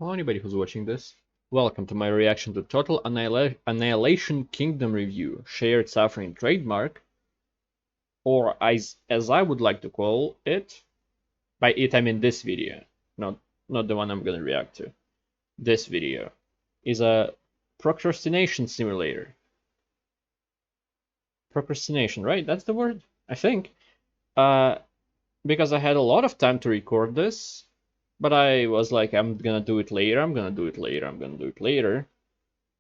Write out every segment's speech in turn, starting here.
Hello, anybody who's watching this. Welcome to my reaction to Total Annihilation Kingdom review, Shared Suffering trademark, or as I would like to call it, by it I mean this video, not the one I'm gonna react to. This video is a procrastination simulator. Procrastination, right? That's the word, I think. Because I had a lot of time to record this, but I was like, I'm gonna do it later, I'm gonna do it later, I'm gonna do it later.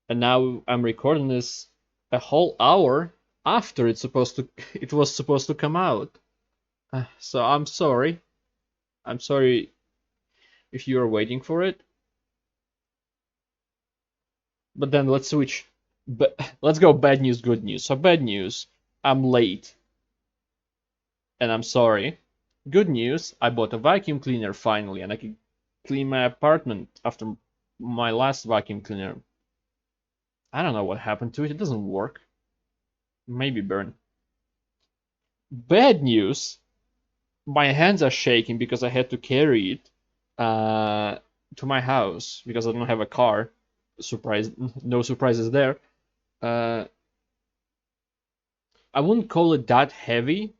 And now I'm recording this a whole hour after it was supposed to come out. So I'm sorry. I'm sorry if you are waiting for it. But then let's switch. But let's go bad news, good news. So bad news, I'm late. And I'm sorry. Good news, I bought a vacuum cleaner finally, and I can clean my apartment after my last vacuum cleaner. I don't know what happened to it. It doesn't work. Maybe burn. Bad news, my hands are shaking because I had to carry it to my house because I don't have a car. Surprise, no surprises there. I wouldn't call it that heavy,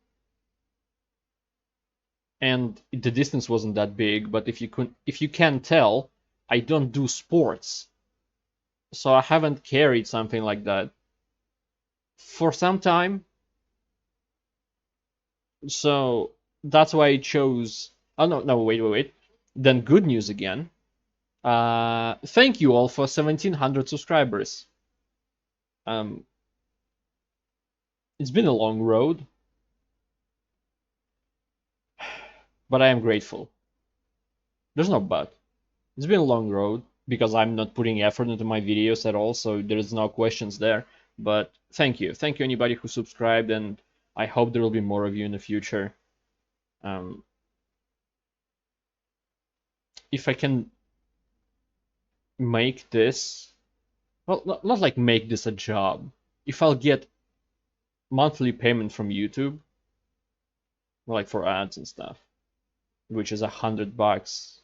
and the distance wasn't that big. But if you can tell, I don't do sports, so I haven't carried something like that for some time. So that's why I chose. Oh no, wait. Then good news again. Thank you all for 1,700 subscribers. It's been a long road, but I am grateful. There's no but. It's been a long road because I'm not putting effort into my videos at all, so there's no questions there. But thank you anybody who subscribed, and I hope there will be more of you in the future. If I can make this, well, not like make this a job. If I'll get monthly payment from YouTube, like for ads and stuff, which is $100,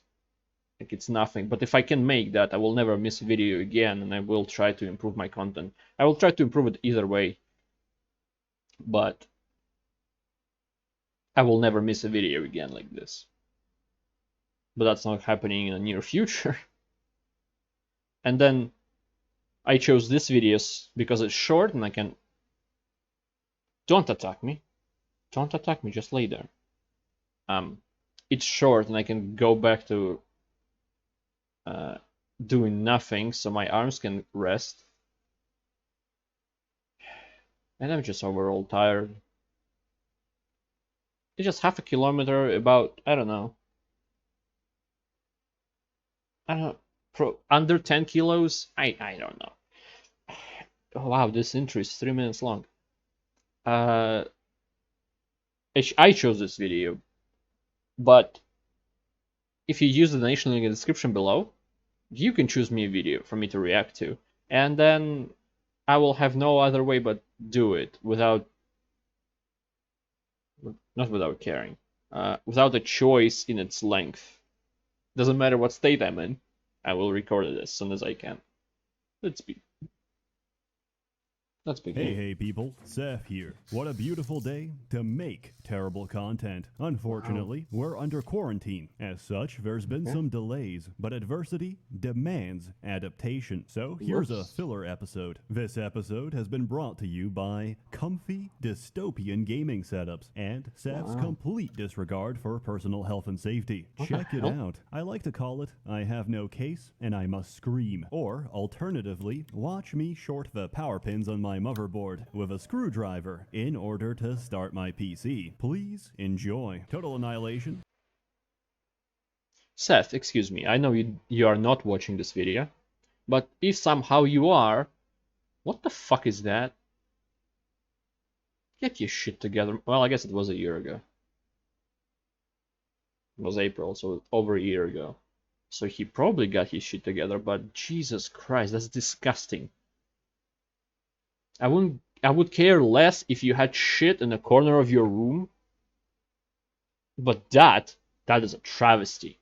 like it's nothing. But if I can make that, I will never miss a video again, and I will try to improve my content. I will try to improve it either way, but I will never miss a video again like this. But that's not happening in the near future. And then I chose this video because it's short and I can... Don't attack me. Don't attack me, just lay there. It's short and I can go back to doing nothing, so my arms can rest. And I'm just overall tired. It's just half a kilometer, about, I don't know, under 10 kilos? I don't know. Oh, wow, this intro is 3 minutes long. I chose this video, but if you use the donation link in the description below, you can choose me a video for me to react to, and then I will have no other way but do it without, not without caring, without a choice in its length. Doesn't matter what state I'm in, I will record it as soon as I can. Let's begin. Hey people, Seth here. What a beautiful day to make terrible content. Unfortunately, we're under quarantine. As such, there's been some delays, but adversity demands adaptation. So here's a filler episode. This episode has been brought to you by comfy dystopian gaming setups and Seth's complete disregard for personal health and safety. Check it out. I like to call it, I have no case and I must scream. Or alternatively, watch me short the power pins on my motherboard with a screwdriver in order to start my PC. Please enjoy. Total Annihilation. Seth, excuse me, I know you are not watching this video, but if somehow you are, what the fuck is that? Get your shit together. Well, I guess it was a year ago. It was April, so over a year ago. So he probably got his shit together, but Jesus Christ, that's disgusting. I would care less if you had shit in the corner of your room, but that is a travesty.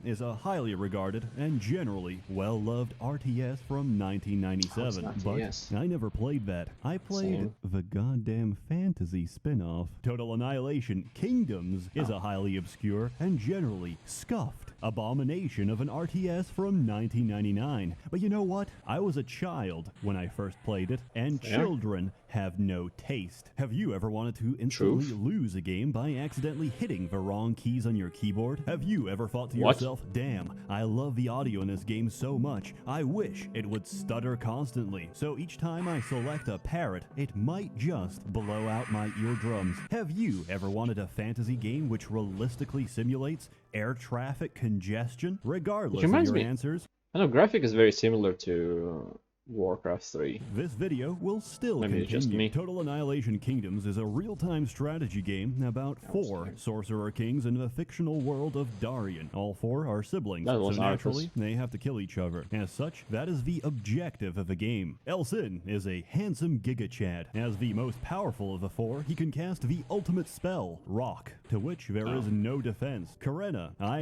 is a highly regarded and generally well-loved RTS from 1997, not, but yes. I never played that. I played Same. the goddamn fantasy spin-off. Total Annihilation Kingdoms is a highly obscure and generally scuffed abomination of an RTS from 1999. But you know what? I was a child when I first played it, and children have no taste. Have you ever wanted to instantly lose a game by accidentally hitting the wrong keys on your keyboard? Have you ever thought to yourself, damn, I love the audio in this game so much, I wish it would stutter constantly, so each time I select a parrot, it might just blow out my eardrums? Have you ever wanted a fantasy game which realistically simulates air traffic congestion? Regardless of your answers, I know graphic is very similar to Warcraft 3. This video will still Maybe it's just continue. me. Total Annihilation Kingdoms is a real-time strategy game about 4 sorcerer kings in the fictional world of Darien. All 4 are siblings, so naturally they have to kill each other. As such, that is the objective of the game. Elsin is a handsome Giga Chad. As the most powerful of the 4, he can cast the ultimate spell, Rock, to which there is no defense. Karena, I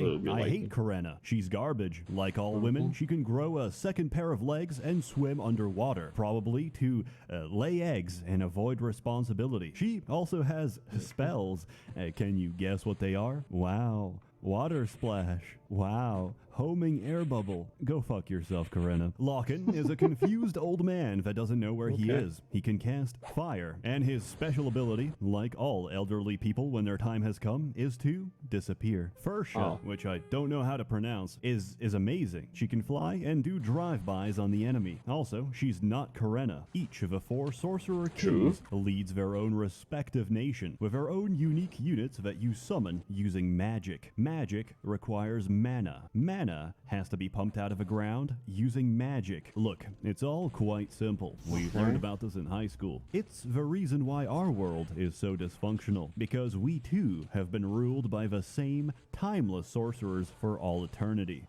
hate Karena. She's garbage. Like all women, she can grow a second pair of legs and swim underwater, probably to lay eggs and avoid responsibility. She also has spells. Can you guess what they are? Wow. Water splash. Wow. Homing air bubble. Go fuck yourself, Karena. Lockin is a confused old man that doesn't know where he is. He can cast fire, and his special ability, like all elderly people when their time has come, is to disappear. Fursha, which I don't know how to pronounce, is amazing. She can fly and do drive-bys on the enemy. Also, she's not Karena. Each of the 4 sorcerer kings leads their own respective nation, with their own unique units that you summon using magic. Magic requires mana. Mana has to be pumped out of the ground using magic. Look, it's all quite simple. We learned about this in high school. It's the reason why our world is so dysfunctional, because we too have been ruled by the same timeless sorcerers for all eternity.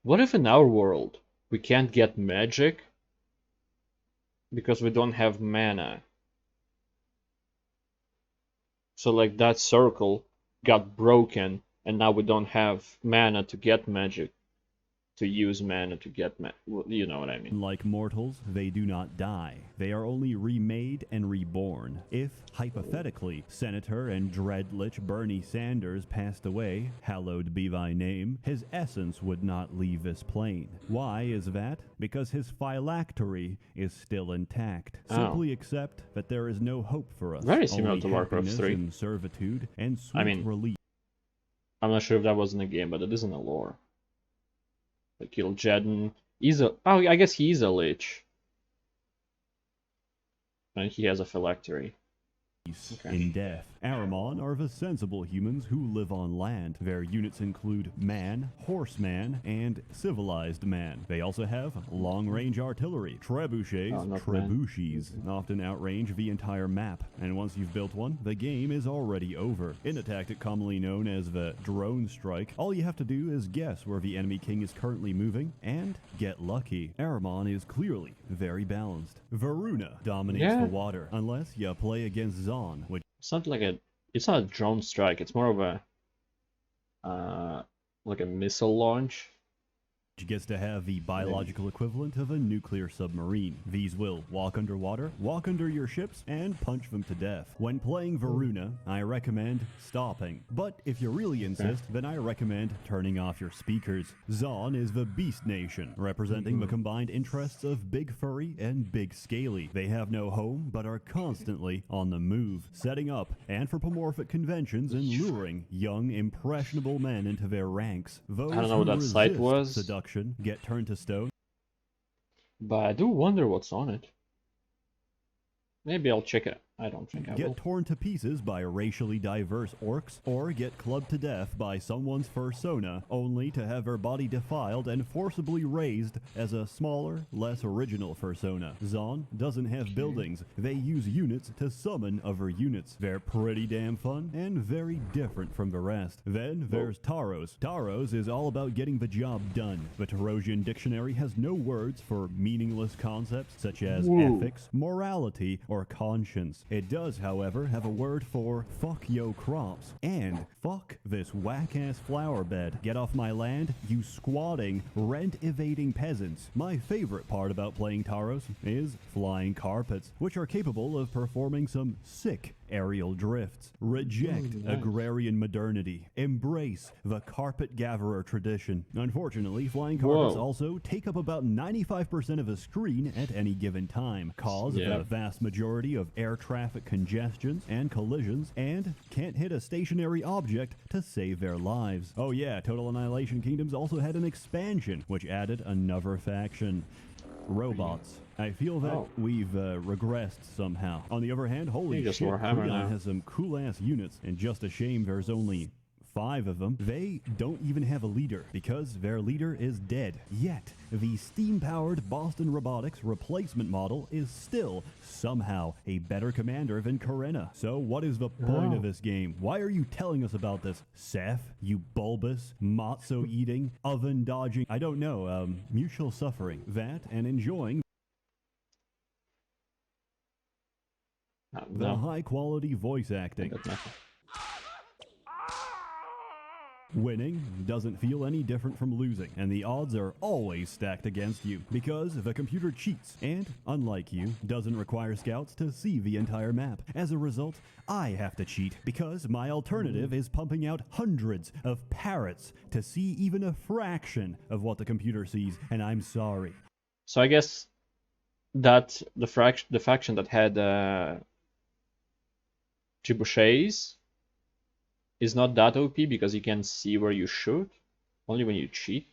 What if in our world we can't get magic because we don't have mana? So like that circle got broken, and now we don't have mana to get magic, to use mana to get you know what I mean. Like mortals, they do not die. They are only remade and reborn. If, hypothetically, Senator and Dreadlich Bernie Sanders passed away, hallowed be thy name, his essence would not leave this plane. Why is that? Because his phylactery is still intact. Simply accept that there is no hope for us. Very similar only to Warcraft 3. And servitude and sweet relief. I'm not sure if that was in the game, but it is in the lore. Like Kil'jaeden, I guess he's a lich. And he has a phylactery. In death. Aramon are the sensible humans who live on land. Their units include man, horseman, and civilized man. They also have long-range artillery. Trebuchets often outrange the entire map, and once you've built one, the game is already over. In a tactic commonly known as the drone strike, all you have to do is guess where the enemy king is currently moving, and get lucky. Aramon is clearly very balanced. Varuna dominates the water, unless you play against Zon, which it's not a drone strike, it's more of a like a missile launch. gets to have the biological equivalent of a nuclear submarine. These will walk underwater, walk under your ships, and punch them to death. When playing Varuna, I recommend stopping. But if you really insist, then I recommend turning off your speakers. Zon is the Beast Nation, representing the combined interests of Big Furry and Big Scaly. They have no home, but are constantly on the move, setting up anthropomorphic conventions and luring young, impressionable men into their ranks. Those I don't know what that site was. Seduction get turned to stone. But I do wonder what's on it. Maybe I'll check it. I don't think I will. Get torn to pieces by racially diverse orcs, or get clubbed to death by someone's fursona, only to have their body defiled and forcibly raised as a smaller, less original fursona. Zon doesn't have buildings. They use units to summon other units. They're pretty damn fun and very different from the rest. Then there's Taros. Taros is all about getting the job done. The Tarosian dictionary has no words for meaningless concepts such as ethics, morality, or conscience. It does, however, have a word for fuck yo crops and fuck this whack-ass flower bed. Get off my land, you squatting, rent-evading peasants. My favorite part about playing Taros is flying carpets, which are capable of performing some sick aerial drifts. Reject agrarian modernity. Embrace the carpet gatherer tradition. Unfortunately, flying carpets also take up about 95% of a screen at any given time, cause the vast majority of air traffic congestions and collisions, and can't hit a stationary object to save their lives. Oh yeah, Total Annihilation Kingdoms also had an expansion, which added another faction. Robots. I feel that we've regressed somehow. On the other hand, holy shit, Creon has some cool-ass units, and just a shame there's only 5 of them. They don't even have a leader, because their leader is dead. Yet, the steam-powered Boston Robotics replacement model is still, somehow, a better commander than Karenna. So what is the point of this game? Why are you telling us about this, Seth? You bulbous, matzo-eating, oven-dodging, I don't know, mutual suffering. That, and enjoying the high-quality voice acting. Winning doesn't feel any different from losing, and the odds are always stacked against you, because the computer cheats, and, unlike you, doesn't require scouts to see the entire map. As a result, I have to cheat, because my alternative is pumping out hundreds of parrots to see even a fraction of what the computer sees, and I'm sorry. So I guess that the faction that had trebuchets is not that OP because you can see where you shoot, only when you cheat.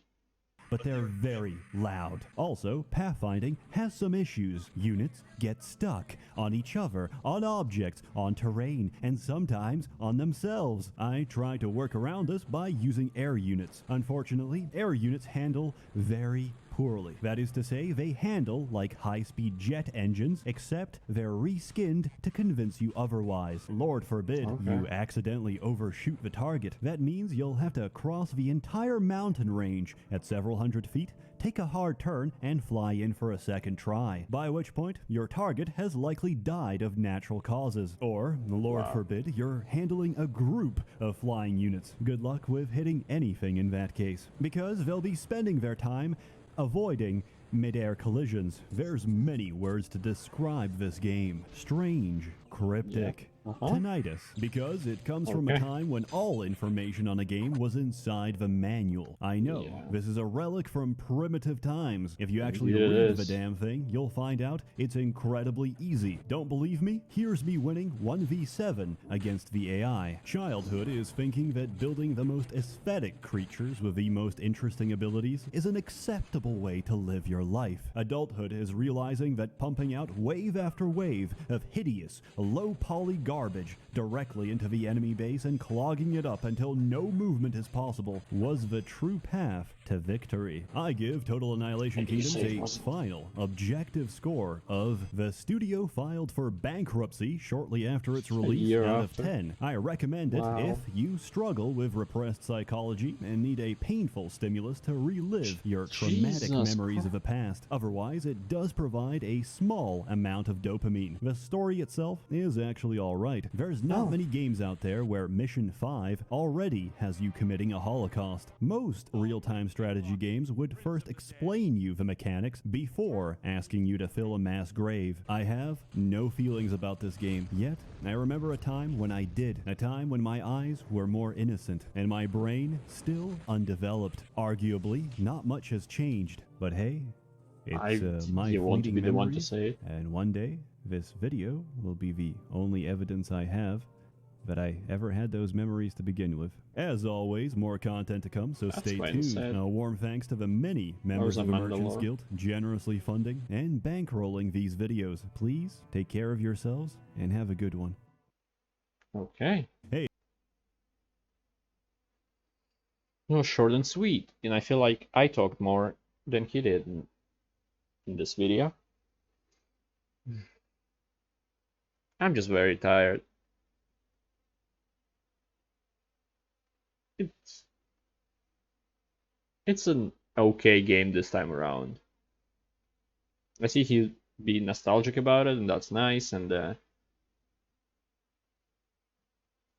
But they're very loud. Also, pathfinding has some issues. Units get stuck on each other, on objects, on terrain, and sometimes on themselves. I try to work around this by using air units. Unfortunately, air units handle very poorly. That is to say, they handle like high-speed jet engines, except they're reskinned to convince you otherwise. Lord forbid you accidentally overshoot the target. That means you'll have to cross the entire mountain range at several hundred feet, take a hard turn, and fly in for a second try, by which point your target has likely died of natural causes. Or, Lord forbid, you're handling a group of flying units. Good luck with hitting anything in that case, because they'll be spending their time avoiding mid-air collisions. There's many words to describe this game. Strange, cryptic, tinnitus, because it comes from a time when all information on a game was inside the manual. I know, this is a relic from primitive times. If you actually read the damn thing, you'll find out it's incredibly easy. Don't believe me? Here's me winning 1v7 against the AI. Childhood is thinking that building the most aesthetic creatures with the most interesting abilities is an acceptable way to live your life. Adulthood is realizing that pumping out wave after wave of hideous, low-poly garbage directly into the enemy base and clogging it up until no movement is possible was the true path to victory. I give Total Annihilation Kingdoms a final, objective score of the studio filed for bankruptcy shortly after its release out of 10. I recommend it if you struggle with repressed psychology and need a painful stimulus to relive your traumatic memories of the past. Otherwise, it does provide a small amount of dopamine. The story itself is actually alright. There's not many games out there where Mission 5 already has you committing a holocaust. Most real-time strategy games would first explain you the mechanics before asking you to fill a mass grave. I have no feelings about this game, yet I remember a time when I did. A time when my eyes were more innocent and my brain still undeveloped. Arguably, not much has changed, but hey, it's my fleeting memories, and one day this video will be the only evidence I have that I ever had those memories to begin with. As always, more content to come, so stay tuned. A warm thanks to the many members of the Merchants Guild generously funding and bankrolling these videos. Please take care of yourselves and have a good one. Okay. Hey. No, short and sweet. And I feel like I talked more than he did in this video. I'm just very tired. It's an okay game this time around. I see he'll be nostalgic about it, and that's nice. And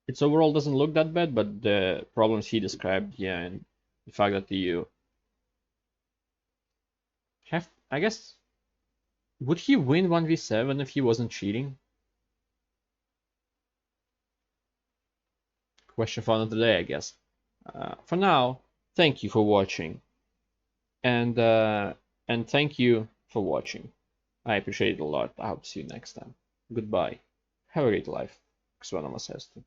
its overall doesn't look that bad, but the problems he described, yeah, and the fact that you have, I guess, would he win 1v7 if he wasn't cheating? Question for another day, I guess. For now, thank you for watching, and thank you for watching. I appreciate it a lot. I hope to see you next time. Goodbye. Have a great life, because one of us has to.